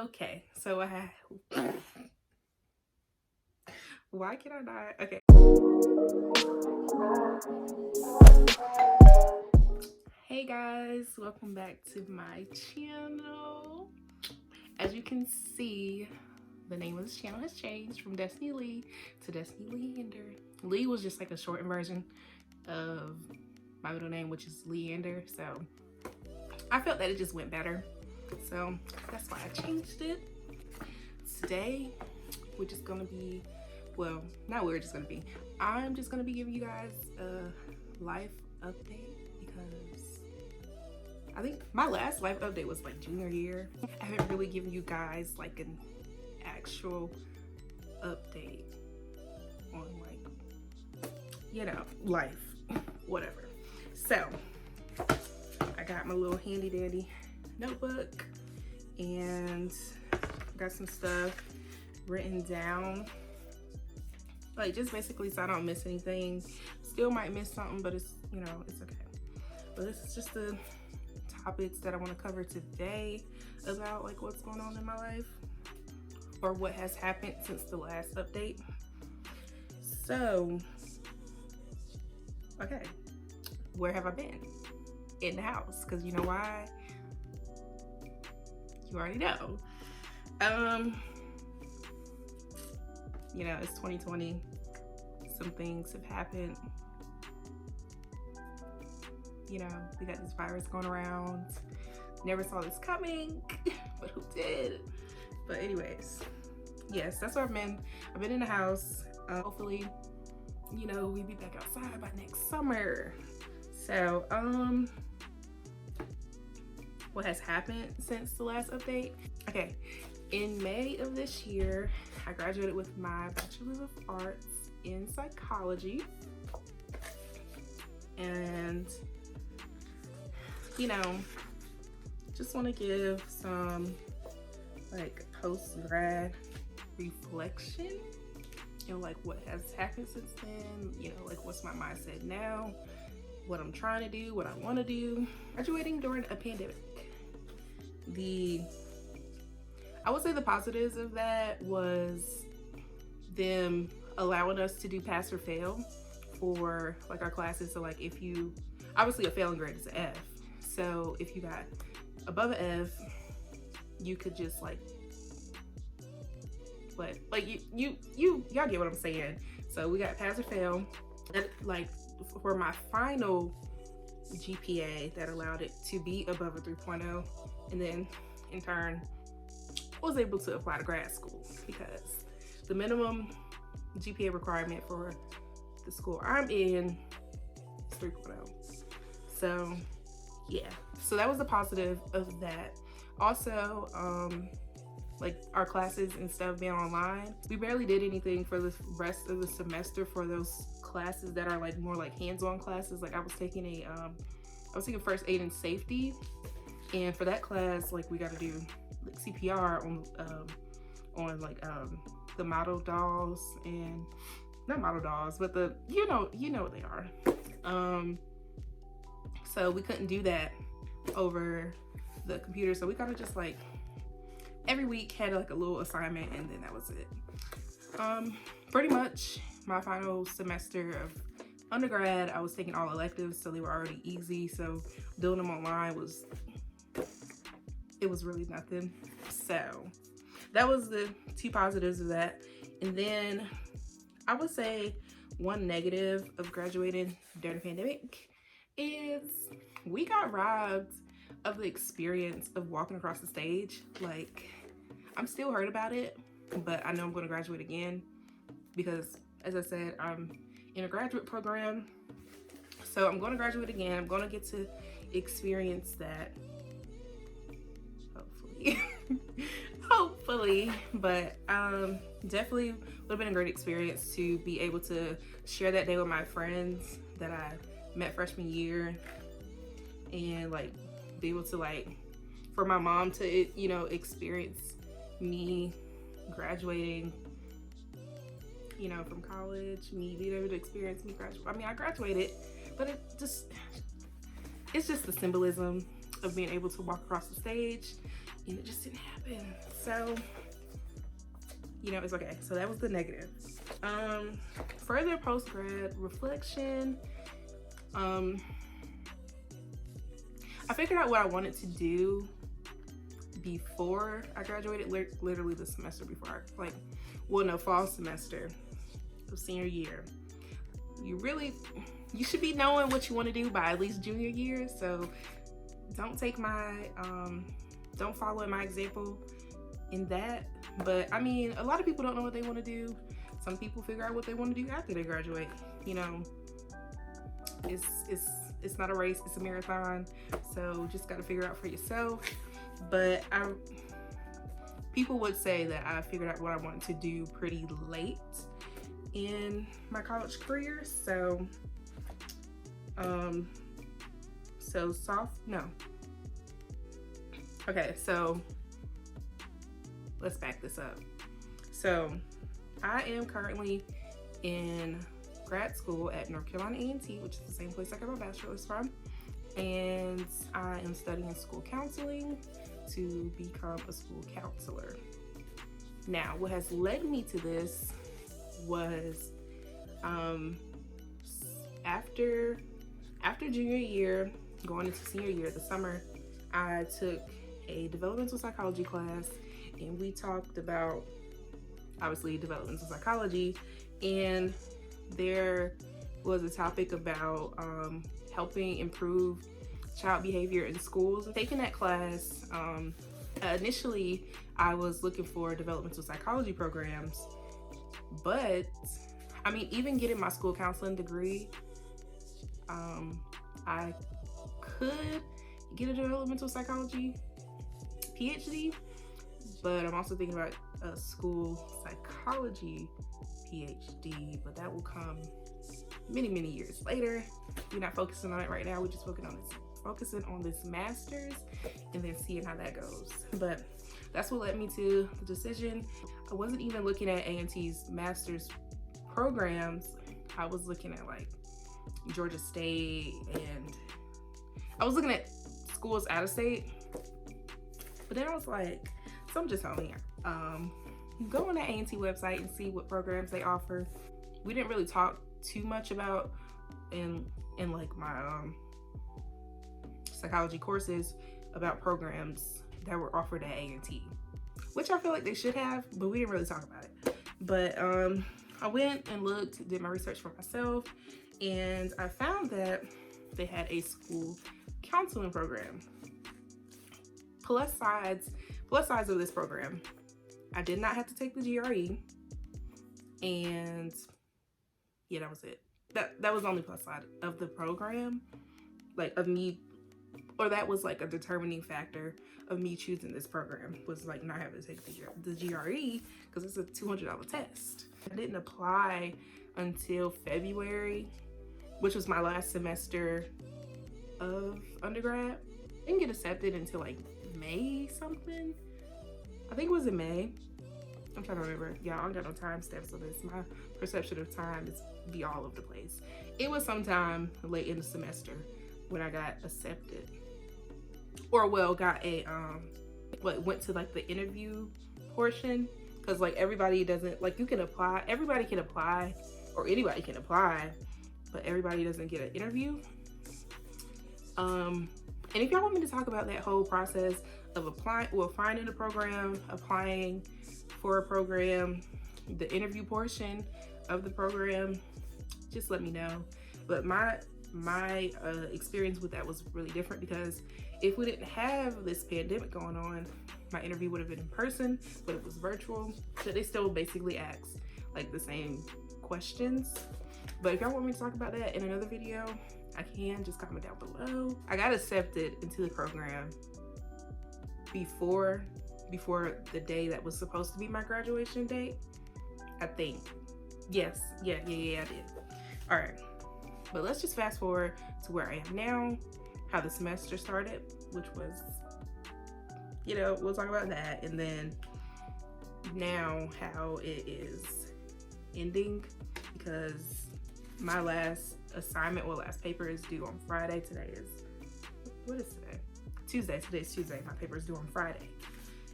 Okay, so why can I not? Okay. Hey guys, welcome back to my channel. As you can see, the name of this channel has changed from Destiny Lee to Destiny Leander. Lee was just like a shortened version of my middle name, which is Leander, so I felt that it just went better. So that's why I changed it. Today, we're just gonna be, well, not we're just gonna be, I'm just gonna be giving you guys a life update because I think my last life update was like junior year. I haven't really given you guys like an actual update on like, you know, life, whatever. So I got my little handy dandy notebook and got some stuff written down, like just basically so I don't miss anything. Still might miss something, but it's, you know, it's okay. But this is just the topics that I want to cover today about like what's going on in my life or what has happened since the last update. So okay, where have I been? In the house, because you know why? You already know. You know, it's 2020. Some things have happened. You know, we got this virus going around. Never saw this coming, but who did? But anyways, yes, that's where I've been. I've been in the house. Hopefully, you know, we be back outside by next summer. So, what has happened since the last update? Okay, in May of this year, I graduated with my Bachelor's of Arts in Psychology. And, you know, just want to give some like post-grad reflection, you know, like what has happened since then, you know, like what's my mindset now, what I'm trying to do, what I want to do. Graduating during a pandemic. I would say the positives of that was them allowing us to do pass or fail for like our classes. So like if you, obviously a failing grade is an F. So if you got above an F, you could just like, what? Like y'all get what I'm saying. So we got pass or fail. And like for my final GPA, that allowed it to be above a 3.0, and then in turn was able to apply to grad school because the minimum GPA requirement for the school I'm in is 3.0. So yeah, so that was the positive of that. Also, like our classes and stuff being online, we barely did anything for the rest of the semester for those classes that are like more like hands-on classes. Like I was taking first aid and safety, and for that class, like we got to do like CPR on like the model dolls, and not model dolls, but the you know what they are. So we couldn't do that over the computer, so we kind of just like every week had like a little assignment, and then that was it. Pretty much my final semester of undergrad, I was taking all electives, so they were already easy. So doing them online was really nothing. So that was the two positives of that. And then I would say one negative of graduating during the pandemic is we got robbed of the experience of walking across the stage. Like, I'm still hurt about it, but I know I'm going to graduate again because, as I said, I'm in a graduate program. So I'm going to graduate again. I'm going to get to experience that, hopefully. Hopefully, but definitely would have been a great experience to be able to share that day with my friends that I met freshman year, and like be able to like for my mom to, you know, experience me graduating, you know, from college, me being able to experience me graduate. I mean, I graduated, but it's just the symbolism of being able to walk across the stage and it just didn't happen. So, you know, it's okay. So that was the negative. Further post-grad reflection. I figured out what I wanted to do before I graduated, literally the semester before, fall semester of senior year. You should be knowing what you want to do by at least junior year. So don't take don't follow my example in that. But I mean, a lot of people don't know what they want to do. Some people figure out what they want to do after they graduate. You know, it's not a race, it's a marathon. So just got to figure out for yourself. But people would say that I figured out what I wanted to do pretty late in my college career. So so let's back this up. So I am currently in grad school at North Carolina A&T, which is the same place I got my bachelor's from, and I am studying school counseling to become a school counselor. Now, what has led me to this was after junior year, going into senior year, the summer, I took a developmental psychology class, and we talked about, obviously, developmental psychology, and there was a topic about helping improve child behavior in schools. Taking that class, initially I was looking for developmental psychology programs, but I mean, even getting my school counseling degree, I could get a developmental psychology PhD, but I'm also thinking about a school psychology PhD, but that will come many years later. We're not focusing on it right now. We're just focusing on this master's and then seeing how that goes. But that's what led me to the decision. I wasn't even looking at A&T's master's programs. I was looking at like Georgia State, and I was looking at schools out of state. But then I was like, something just told me, go on the A&T website and see what programs they offer. We didn't really talk too much about in like my psychology courses about programs that were offered at A&T, which I feel like they should have, but we didn't really talk about it. But I went and looked, did my research for myself, and I found that they had a school counseling program. Plus sides of this program, I did not have to take the GRE, and yeah, that was it. That was the only plus side of the program, like of me, or that was like a determining factor of me choosing this program, was like not having to take the GRE, because it's a $200 test. I didn't apply until February, which was my last semester of undergrad. I didn't get accepted until like May something. I think it was in May. I'm trying to remember. Y'all, I don't got no time steps on this. My perception of time is be all over the place. It was sometime late in the semester when I got accepted. Or well, got a went to like the interview portion, because like everybody doesn't, like, you can apply, everybody can apply, or anybody can apply, but everybody doesn't get an interview. And if y'all want me to talk about that whole process of applying, well, finding a program, applying for a program, the interview portion of the program, just let me know. But my experience with that was really different, because if we didn't have this pandemic going on, my interview would have been in person, but it was virtual. So they still basically ask like the same questions. But if y'all want me to talk about that in another video, I can. Just comment down below. I got accepted into the program before the day that was supposed to be my graduation date, I think. Yes, yeah, I did. All right, but let's just fast forward to where I am now, how the semester started, which was, you know, we'll talk about that, and then now how it is ending, because my last assignment, well, last paper is due on Friday. Today is, what is today? Tuesday. Today's Tuesday. My paper is due on Friday.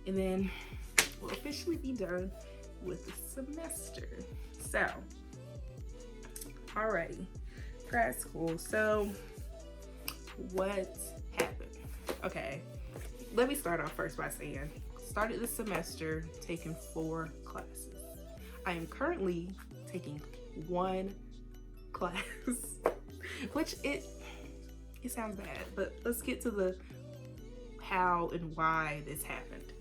and then we'll officially be done with the semester. So, alrighty, grad school. So, what happened? Okay, let me start off first by saying, started this semester taking 4 classes. I am currently taking 1 class, which it sounds bad, but let's get to the how and why this happened.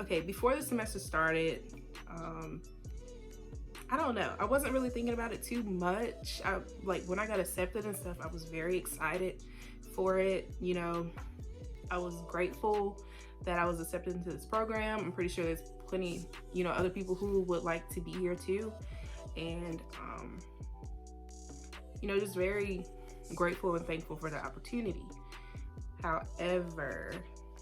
Okay, before the semester started, I don't know, I wasn't really thinking about it too much. Like when I got accepted and stuff, I was very excited for it. You know, I was grateful that I was accepted into this program. I'm pretty sure there's plenty, you know, other people who would like to be here too. And, you know, just very grateful and thankful for the opportunity. However,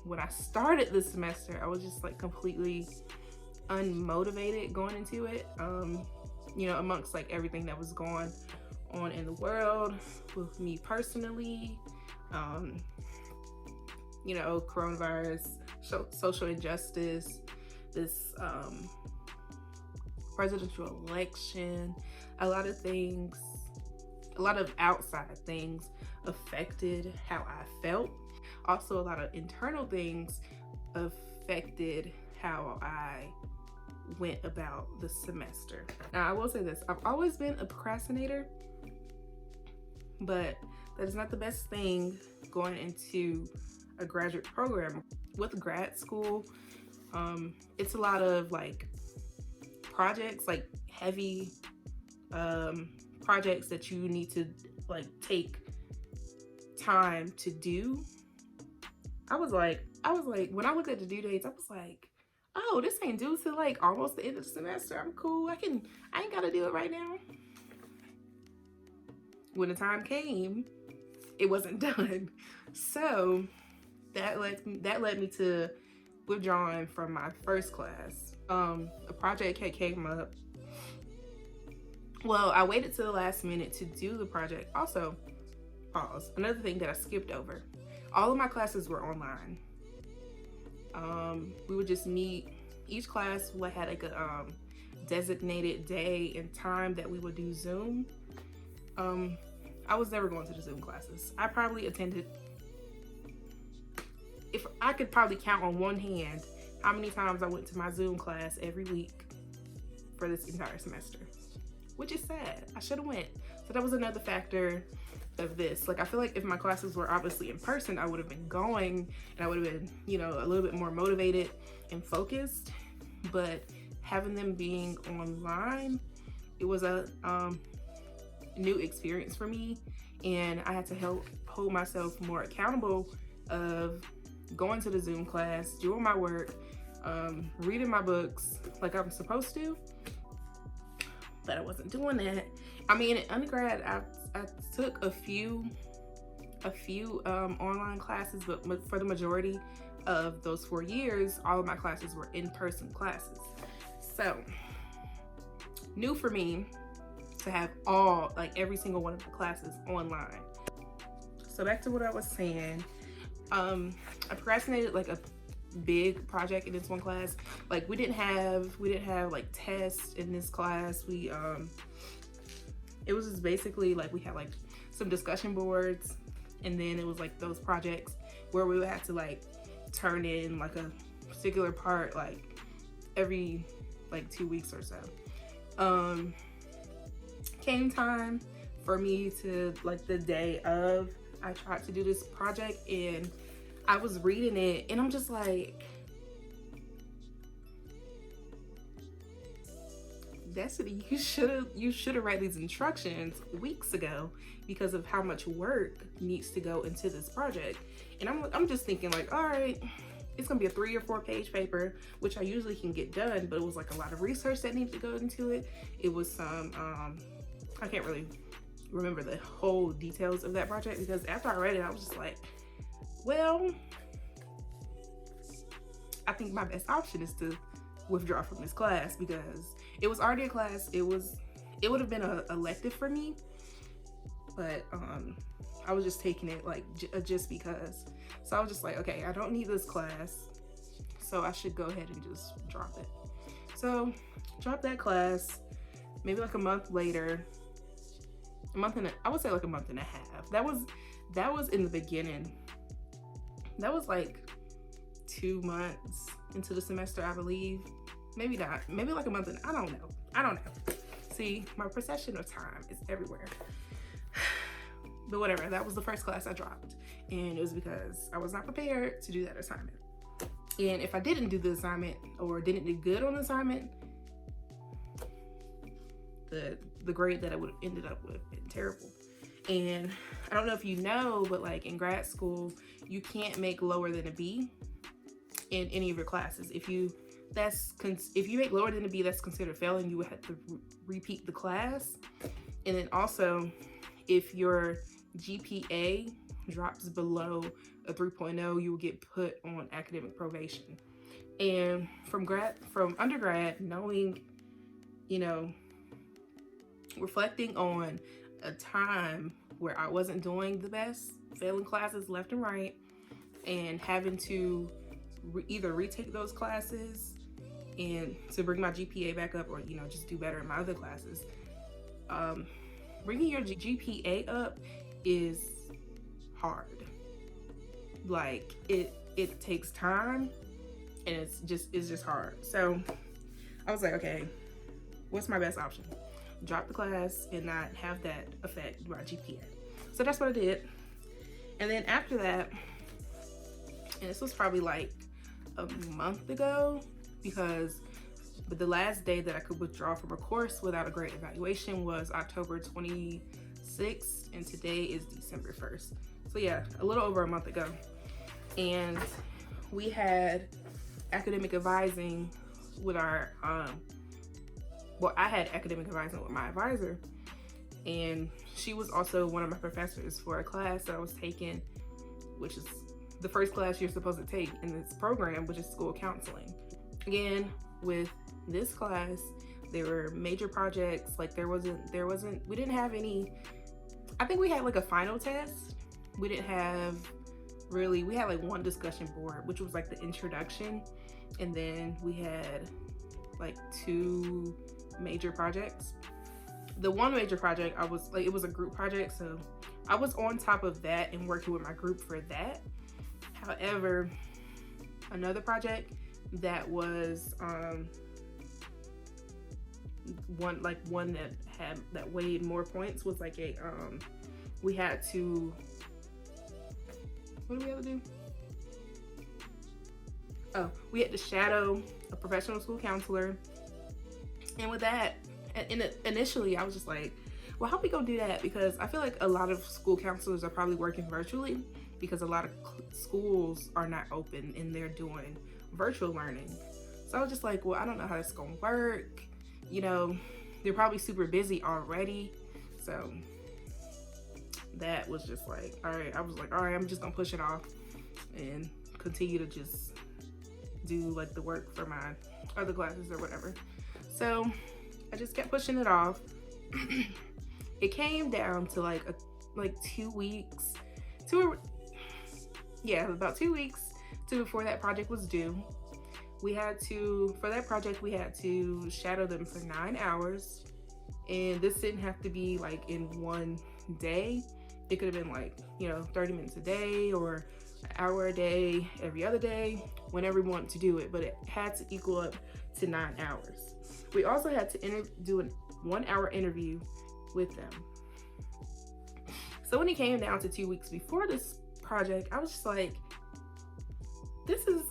when I started this semester, I was just like completely unmotivated going into it. You know, amongst like everything that was going on in the world with me personally, you know, coronavirus, social injustice, this presidential election, a lot of things, a lot of outside things affected how I felt. Also, a lot of internal things affected how I went about the semester. Now, I will say this, I've always been a procrastinator, but that is not the best thing going into a graduate program. With grad school, it's a lot of like projects, like heavy projects that you need to like take time to do. I was like, when I looked at the due dates, I was like, oh, this ain't due till like almost the end of the semester. I'm cool. I ain't gotta do it right now. When the time came, it wasn't done. So that led me to withdrawing from my first class. A project had came up. Well, I waited to the last minute to do the project. Also, pause. Another thing that I skipped over. All of my classes were online. We would just meet. Each class had like a designated day and time that we would do Zoom. I was never going to the Zoom classes. I probably attended, if I could probably count on one hand how many times I went to my Zoom class every week for this entire semester, which is sad. I should have went. So that was another factor of this. Like, I feel like if my classes were obviously in person, I would have been going and I would have been, you know, a little bit more motivated and focused. But having them being online, it was a new experience for me, and I had to hold myself more accountable of going to the Zoom class, doing my work, reading my books like I'm supposed to, but I wasn't doing that. I mean, in undergrad, I took a few online classes, but for the majority of those 4 years, all of my classes were in-person classes. So, new for me to have every single one of the classes online. So back to what I was saying. I procrastinated like a big project in this one class. Like we didn't have like tests in this class. It was just basically like we had like some discussion boards, and then it was like those projects where we would have to like turn in like a particular part like every like 2 weeks or so. Came time for me to, like the day of, I tried to do this project and I was reading it and I'm just like, Destiny, you should have read these instructions weeks ago because of how much work needs to go into this project. And I'm just thinking like, all right, it's gonna be a 3 or 4 page paper, which I usually can get done, but it was like a lot of research that needed to go into it. It was some, I can't really remember the whole details of that project because after I read it, I was just like, well, I think my best option is to withdraw from this class because it was already a class. It would have been a elective for me, but I was just taking it like just because. So I was just like, okay, I don't need this class, so I should go ahead and just drop it. So dropped that class. Maybe like a month later, I would say like a month and a half. That was in the beginning. That was like 2 months into the semester, I believe. Maybe not. Maybe like a month and I don't know. See, my perception of time is everywhere. But whatever, that was the first class I dropped. And it was because I was not prepared to do that assignment. And if I didn't do the assignment or didn't do good on the assignment, the grade that I would have ended up with been terrible. And I don't know if you know, but like in grad school, you can't make lower than a B in any of your classes. If you make lower than a B, that's considered failing. You would have to repeat the class. And then also, if your GPA drops below a 3.0, you will get put on academic probation. And from undergrad, knowing, you know, reflecting on a time where I wasn't doing the best, failing classes left and right, and having to either retake those classes and to bring my GPA back up, or, you know, just do better in my other classes. Bringing your GPA up is hard. Like it takes time, and it's just hard. So I was like, okay, what's my best option? Drop the class and not have that affect my GPA. So that's what I did. And then after that, and this was probably like a month ago, but the last day that I could withdraw from a course without a grade evaluation was October 26th, and today is December 1st. So yeah, a little over a month ago. And we had academic advising with our, I had academic advising with my advisor, and she was also one of my professors for a class that I was taking, which is the first class you're supposed to take in this program, which is school counseling. Again, with this class, there were major projects. Like we didn't have any, I think we had like a final test. We didn't have really, we had like one discussion board, which was like the introduction. And then we had like 2 major projects. The one major project, it was a group project, so I was on top of that and working with my group for that. However, another project that was one that weighed more points was like we had to, what do we have to do? Oh, we had to shadow a professional school counselor. And with that, initially I was just like, well, how we gonna do that? Because I feel like a lot of school counselors are probably working virtually, because a lot of schools are not open and they're doing virtual learning. So I was just like, well, I don't know how this is gonna work. You know, they're probably super busy already. So that was just like, all right, I'm just gonna push it off and continue to just do like the work for my other classes or whatever. So I just kept pushing it off. It came down to like 2 weeks, about 2 weeks to before that project was due. For that project, we had to shadow them for 9 hours. And this didn't have to be like in one day. It could have been like, 30 minutes a day or an hour a day, every other day, whenever we wanted to do it. But it had to equal up to 9 hours. We also had to do a 1-hour interview with them. So when it came down to 2 weeks before this project, I was just like, this is,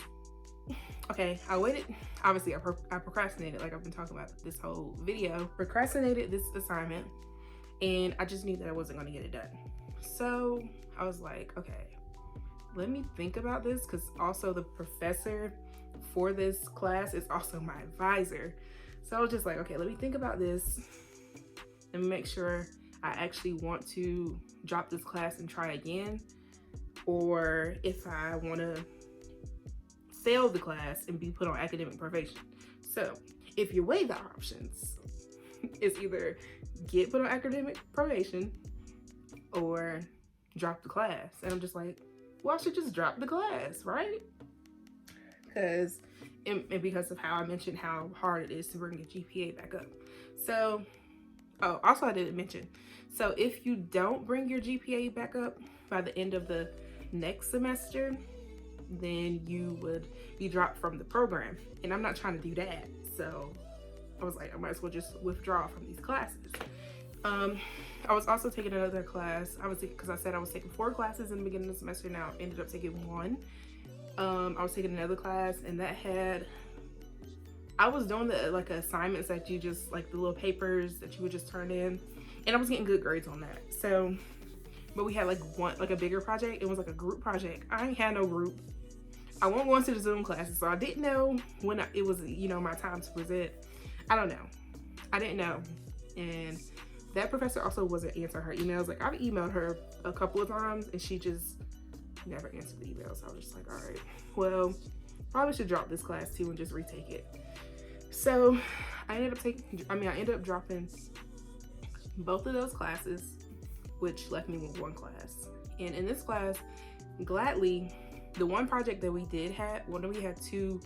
okay, I waited. Obviously, I procrastinated, like I've been talking about this whole video. Procrastinated this assignment, and I just knew that I wasn't gonna get it done. So I was like, okay, let me think about this, because also the professor for this class is also my advisor. So I was just like, okay, let me think about this and make sure I actually want to drop this class and try again, or if I want to fail the class and be put on academic probation. So if you weigh the options, it's either get put on academic probation or drop the class. And I'm just like, well, I should just drop the class, right? Because because of how I mentioned how hard it is to bring your GPA back up. So, oh, also I didn't mention. So if you don't bring your GPA back up by the end of the next semester, then you would be dropped from the program. And I'm not trying to do that. So I was like, I might as well just withdraw from these classes. I was also taking another class. Because I said I was taking 4 classes in the beginning of the semester. Now I ended up taking 1. I was taking another class, and that had, I was doing the like assignments that you just, like the little papers that you would just turn in, and I was getting good grades on that. So, but we had like a bigger project. It was like a group project. I ain't had no group. I won't go into the Zoom classes, so I didn't know when it was, you know, my time to present. I don't know. I didn't know. And that professor also wasn't answering her emails. Like, I've emailed her a couple of times, and she just never answered the emails. So I was just like, all right, well, probably should drop this class too and just retake it. So I ended up dropping both of those classes, which left me with 1 class. And in this class, gladly, the one project that we did have, we had two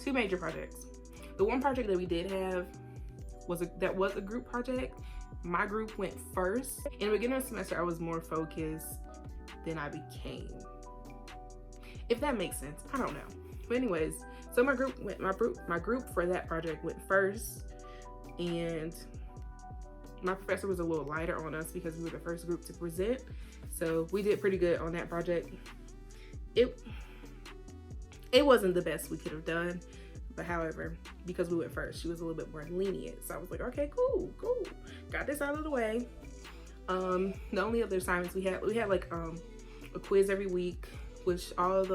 major projects. The one project that we did have was a group project. My group went first. In the beginning of the semester, I was more focused than I became. If that makes sense, I don't know. But anyways, so my group for that project went first, and my professor was a little lighter on us because we were the first group to present. So we did pretty good on that project. It wasn't the best we could have done, but however, because we went first, she was a little bit more lenient. So I was like, okay, cool, got this out of the way. The only other assignments we had like a quiz every week, which all of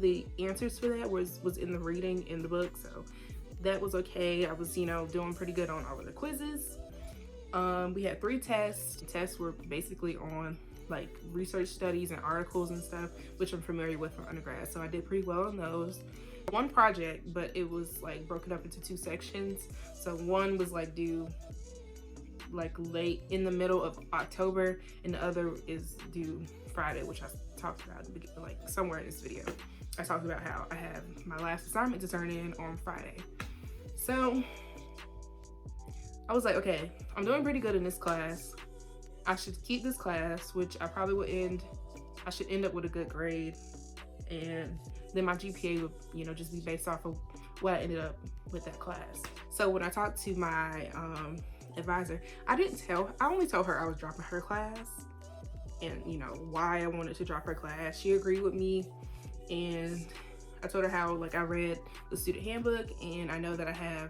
the answers for that was in the reading in the book. So that was okay. I was, you know, doing pretty good on all of the quizzes. We had 3 tests. The tests were basically on like research studies and articles and stuff, which I'm familiar with from undergrad. So I did pretty well on those. One project, but it was like broken up into 2 sections. So one was like due like late in the middle of October, and the other is due Friday, which I talked about like somewhere in this video. I talked about how I have my last assignment to turn in on Friday. So I was like, okay, I'm doing pretty good in this class. I should keep this class, which I should end up with a good grade, and then my GPA would, you know, just be based off of what I ended up with that class. So when I talked to my advisor, I only told her I was dropping her class and, you know, why I wanted to drop her class. She agreed with me, and I told her how, like, I read the student handbook, and I know that I had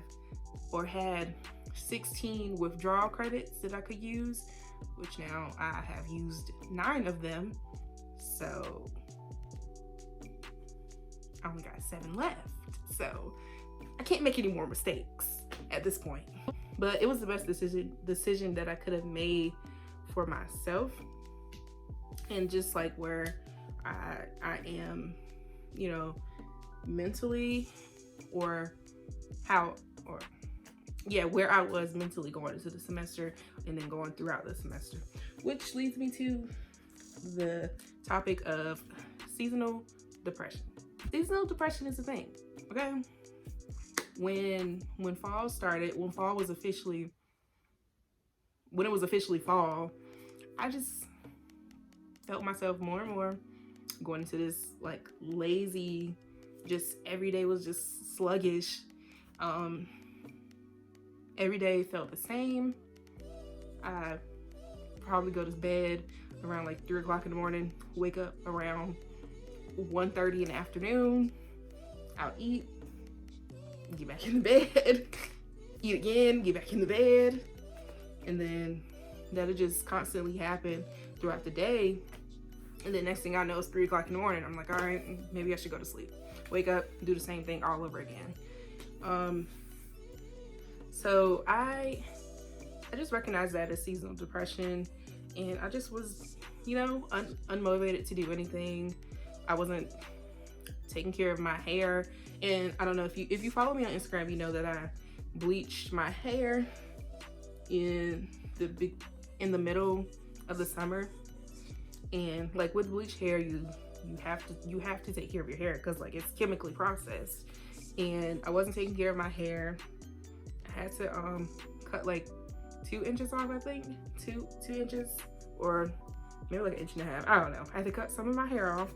16 withdrawal credits that I could use, which now I have used 9 of them. So I only got 7 left. So I can't make any more mistakes at this point. But it was the best decision that I could have made for myself, and just like where I am, you know, mentally, where I was mentally going into the semester and then going throughout the semester. Which leads me to the topic of seasonal depression. Seasonal depression is a thing, okay? When fall started, when it was officially fall, I just felt myself more and more going into this like lazy, just every day was just sluggish. Every day felt the same. I probably go to bed around like 3 o'clock in the morning, wake up around 1:30 in the afternoon. I'll eat, get back in the bed, eat again, get back in the bed, and then that'll just constantly happen throughout the day. And then next thing I know, it's 3 o'clock in the morning. I'm like, all right, maybe I should go to sleep. Wake up, do the same thing all over again. So I just recognized that as seasonal depression, and I just was, you know, unmotivated to do anything. I wasn't taking care of my hair, and I don't know if you follow me on Instagram, you know that I bleached my hair in the middle of the summer. And like with bleach hair, you have to take care of your hair because like it's chemically processed. And I wasn't taking care of my hair. I had to cut like 2 inches off, I think. 2 inches, or maybe like 1.5 inches. I don't know. I had to cut some of my hair off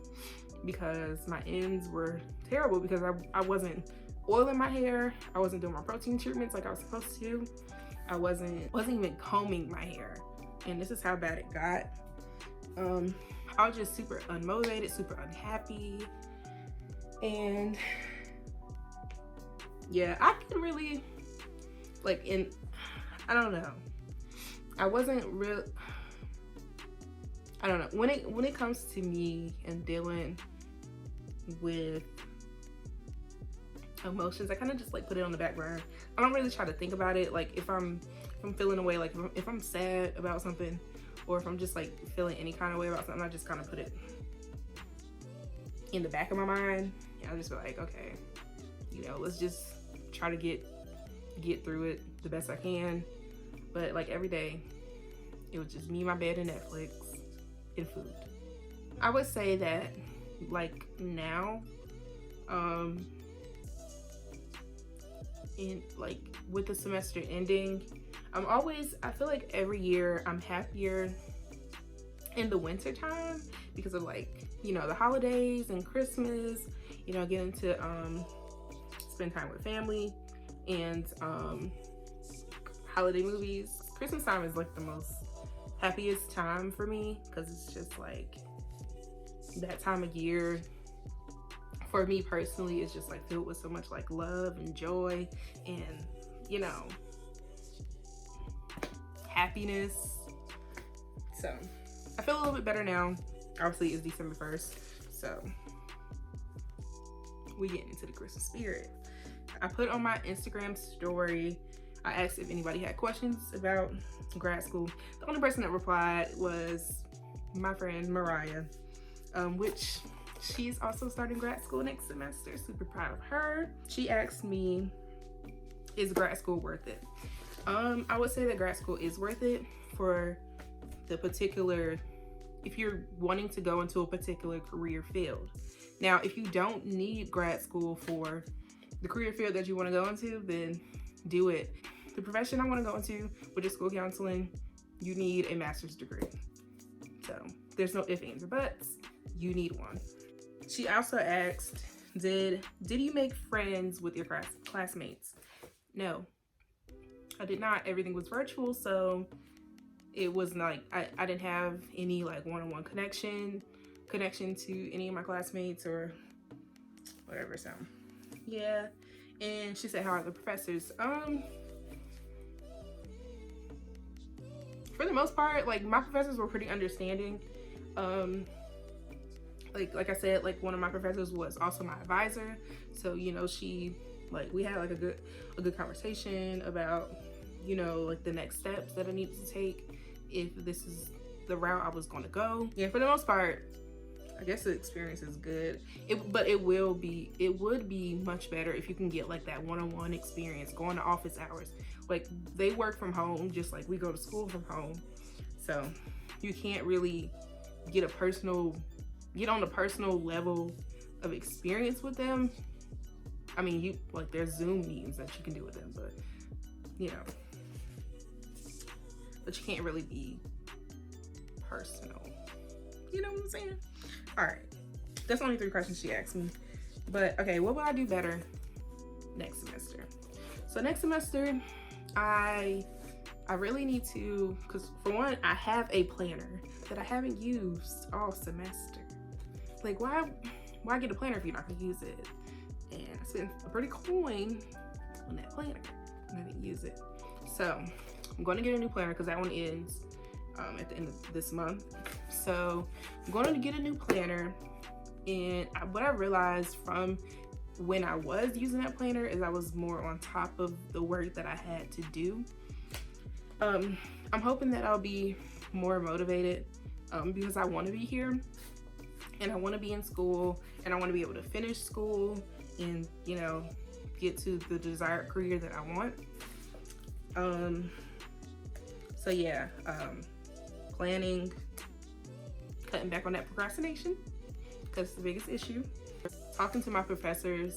because my ends were terrible because I wasn't oiling my hair. I wasn't doing my protein treatments like I was supposed to. I wasn't even combing my hair. And this is how bad it got. I was just super unmotivated, super unhappy. And yeah, I can really like I don't know. I wasn't real. I don't know. When it comes to me and dealing with emotions, I kind of just like put it on the back burner. I don't really try to think about it. Like if I'm feeling a way, like if I'm sad about something, or if I'm just like feeling any kind of way about something, I just kind of put it in the back of my mind. And I'll just be like, okay, you know, let's just try to get through it the best I can. But like every day, it was just me, my bed, and Netflix, and food. I would say that like now, in like with the semester ending, I feel like every year I'm happier in the winter time because of like, you know, the holidays and Christmas, you know, getting to spend time with family and holiday movies. Christmas time is like the most happiest time for me because it's just like that time of year for me personally is just like filled with so much like love and joy and, you know, happiness. So I feel a little bit better now. Obviously it's December 1st, so we getting into the Christmas spirit. I put on my Instagram story, I asked if anybody had questions about grad school. The only person that replied was my friend Mariah, which she's also starting grad school next semester. Super proud of her. She asked me, is grad school worth it? I would say that grad school is worth it for the particular, if you're wanting to go into a particular career field. Now, if you don't need grad school for the career field that you want to go into, then do it. The profession I want to go into, which is school counseling, you need a master's degree. So there's no ifs, ands, or buts. You need one. She also asked, did you make friends with your classmates? No, I did not. Everything was virtual, so it was like I didn't have any like one-on-one connection to any of my classmates or whatever. So yeah. And she said, how are the professors? For the most part, like my professors were pretty understanding. Like I said, like one of my professors was also my advisor, so you know, she like we had like a good conversation about, you know, like the next steps that I needed to take if this is the route I was going to go. Yeah, for the most part, I guess the experience is good. But it would be much better if you can get like that one-on-one experience, going to office hours. Like they work from home just like we go to school from home, so you can't really get on a personal level of experience with them. I mean, you like there's Zoom meetings that you can do with them, but you know, but you can't really be personal. You know what I'm saying? All right, that's only 3 questions she asked me. But okay, what will I do better next semester? So next semester, I really need to, because for one, I have a planner that I haven't used all semester. Like why get a planner if you're not gonna use it? And I spent a pretty coin on that planner and I didn't use it. So I'm going to get a new planner because that one ends at the end of this month. So I'm going to get a new planner, and what I realized from when I was using that planner is I was more on top of the work that I had to do. I'm hoping that I'll be more motivated because I want to be here and I want to be in school and I want to be able to finish school and, you know, get to the desired career that I want. So yeah, planning, cutting back on that procrastination, because it's the biggest issue. Talking to my professors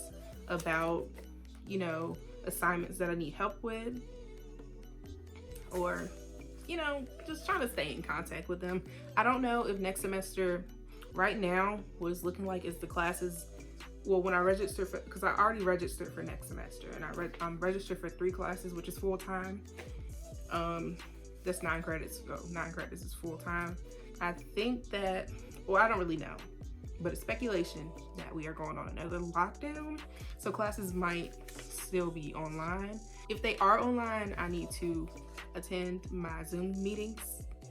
about, you know, assignments that I need help with, or, you know, just trying to stay in contact with them. I don't know if next semester, right now, what it's looking like is the classes, well, when I registered for, because I already registered for next semester, and I'm registered for 3 classes, which is full-time. That's 9 credits, so 9 credits is full-time. I think that, well, I don't really know, but it's speculation that we are going on another lockdown, so classes might still be online. If they are online, I need to attend my Zoom meetings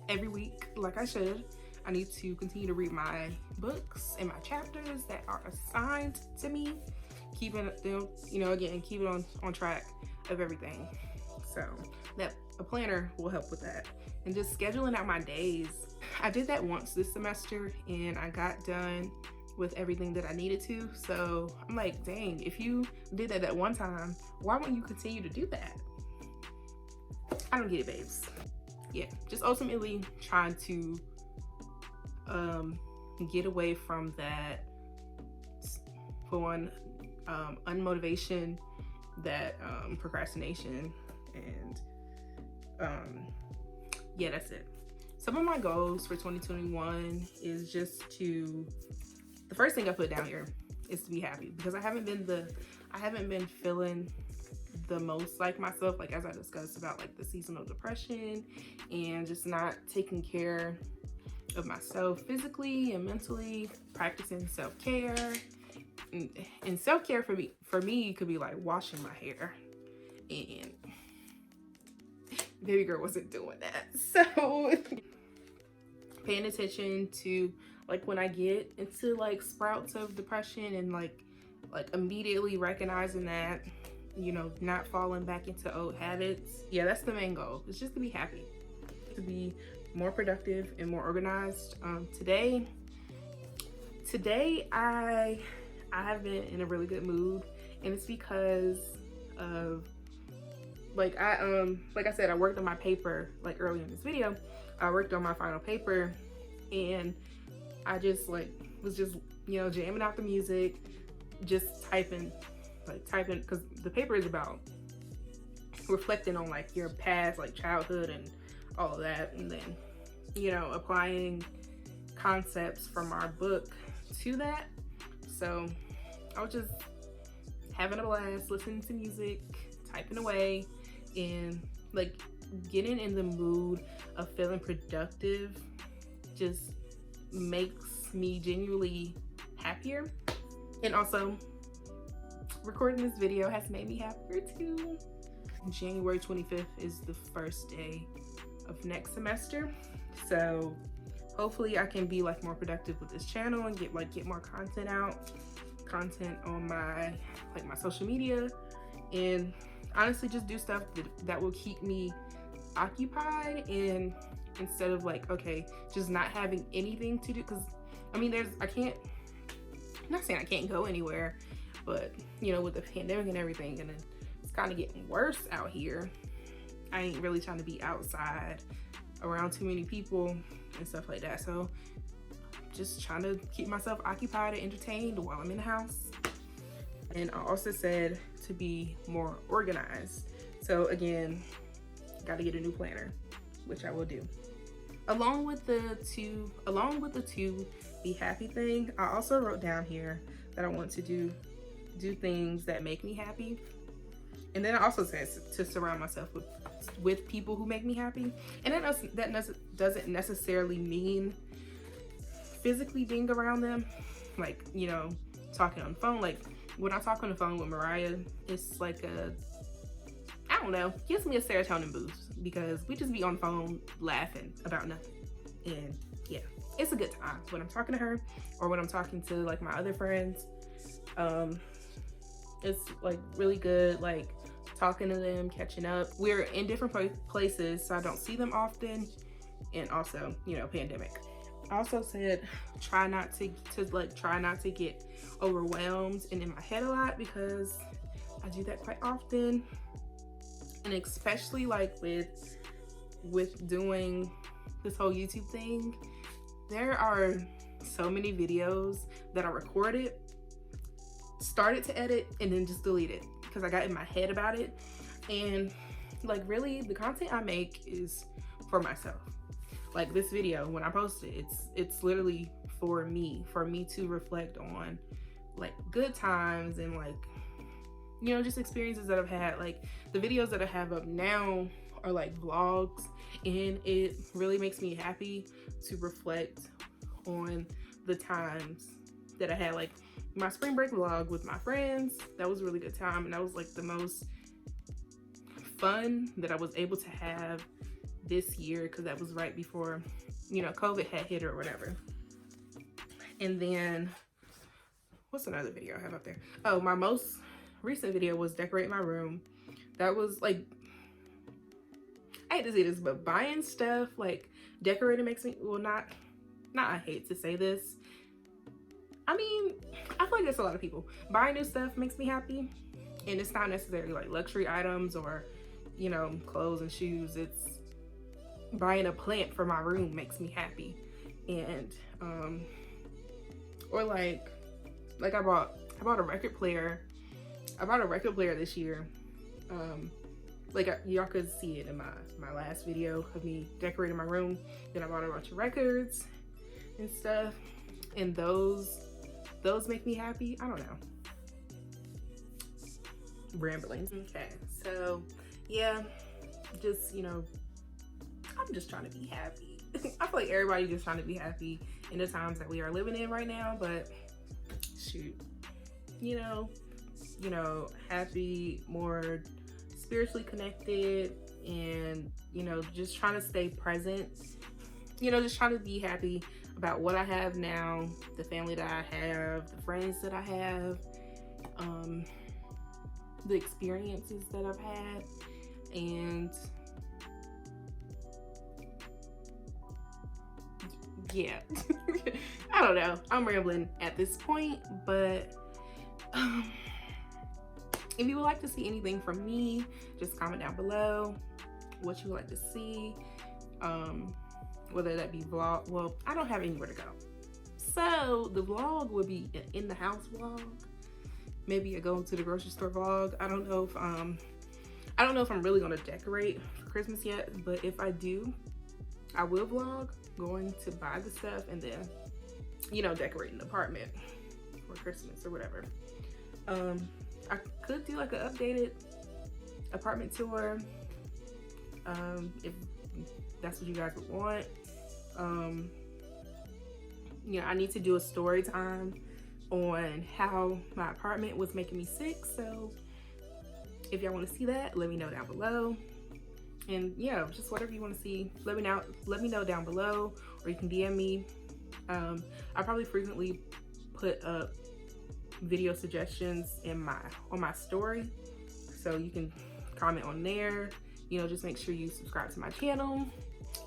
every week like I should. I need to continue to read my books and my chapters that are assigned to me, keeping them, you know, again, keep it on track of everything. So that a planner will help with that. And just scheduling out my days. I did that once this semester and I got done with everything that I needed to. So I'm like, dang, if you did that one time, why won't you continue to do that? I don't get it, babes. Yeah, just ultimately trying to get away from that, for one, unmotivation, that procrastination, and yeah, that's it. Some of my goals for 2021 is just to, the first thing I put down here is to be happy, because I haven't been feeling the most like myself, like as I discussed about like the seasonal depression and just not taking care of myself physically and mentally, practicing self-care. And self-care for me could be like washing my hair, and baby girl wasn't doing that. So paying attention to like when I get into like sprouts of depression, and like immediately recognizing that, you know, not falling back into old habits. Yeah, that's the main goal. It's just to be happy, to be more productive and more organized. Today I have been in a really good mood, and it's because of like I said, I worked on my paper like earlier in this video. I worked on my final paper, and I just like was just, you know, jamming out the music, just typing, because the paper is about reflecting on like your past, like childhood and all of that, and then, you know, applying concepts from our book to that. So I was just having a blast, listening to music, typing away, and like getting in the mood of feeling productive just makes me genuinely happier. And also recording this video has made me happier too. January 25th is the first day of next semester, so hopefully I can be like more productive with this channel and get more content out, content on my social media, and honestly just do stuff that will keep me occupied, and instead of like, okay, just not having anything to do. Because I mean, I'm not saying I can't go anywhere, but you know, with the pandemic and everything, and then it's kind of getting worse out here, I ain't really trying to be outside around too many people and stuff like that. So just trying to keep myself occupied and entertained while I'm in the house. And I also said to be more organized. So again, got to get a new planner, which I will do. Along with the two be happy thing, I also wrote down here that I want to do things that make me happy. And then I also said to surround myself with people who make me happy. And that doesn't necessarily mean physically being around them, like, you know, talking on the phone. Like when I talk on the phone with Mariah, it's like I don't know, gives me a serotonin boost, because we just be on the phone laughing about nothing. And yeah, it's a good time when I'm talking to her, or when I'm talking to like my other friends. It's like really good, like talking to them, catching up. We're in different places, so I don't see them often, and also, you know, pandemic. I also said try not to get overwhelmed and in my head a lot, because I do that quite often. And especially like with doing this whole YouTube thing, there are so many videos that I recorded, started to edit, and then just deleted because I got in my head about it. And like, really, the content I make is for myself. Like this video, when I post it, it's literally for me to reflect on like good times and like, you know, just experiences that I've had. Like the videos that I have up now are like vlogs, and it really makes me happy to reflect on the times that I had. Like my spring break vlog with my friends, that was a really good time, and that was like the most fun that I was able to have this year, because that was right before, you know, COVID had hit or whatever. And then what's another video I have up there? Oh, my most recent video was decorating my room. That was like, I hate to say this, but buying stuff, like decorating makes me, well, not I hate to say this, I mean, I feel like there's a lot of people, buying new stuff makes me happy. And it's not necessarily like luxury items or, you know, clothes and shoes. It's buying a plant for my room makes me happy. And or like I bought a record player. I bought a record player this year. Like y'all could see it in my last video of me decorating my room. Then I bought a bunch of records and stuff, and those make me happy. I don't know. Rambling. Okay, so yeah, just, you know, I'm just trying to be happy. I feel like everybody's just trying to be happy in the times that we are living in right now, but shoot, you know, happy, more spiritually connected, and, you know, just trying to stay present, you know, just trying to be happy about what I have now, the family that I have, the friends that I have, the experiences that I've had. And yeah, I don't know, I'm rambling at this point, but if you would like to see anything from me, just comment down below what you would like to see, whether that be vlog. Well, I don't have anywhere to go, so the vlog would be an in the house vlog, maybe a go to the grocery store vlog. I don't know if I'm really gonna decorate for Christmas yet, but if I do, I will vlog going to buy the stuff and then, you know, decorating the apartment for Christmas or whatever. I could do like an updated apartment tour, if that's what you guys would want. You know, I need to do a story time on how my apartment was making me sick, so if y'all want to see that, let me know down below. And yeah, just whatever you want to see, let me know down below, or you can DM me. I probably frequently put up video suggestions on my story, so you can comment on there. You know, just make sure you subscribe to my channel,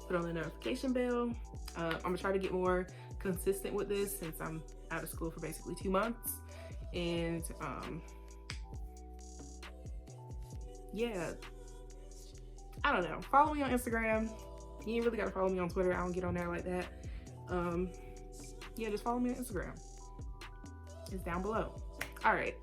put on the notification bell. I'm gonna try to get more consistent with this since I'm out of school for basically 2 months. And yeah, I don't know, follow me on Instagram. You ain't really gotta follow me on Twitter, I don't get on there like that. Yeah, just follow me on Instagram, it's down below. All right.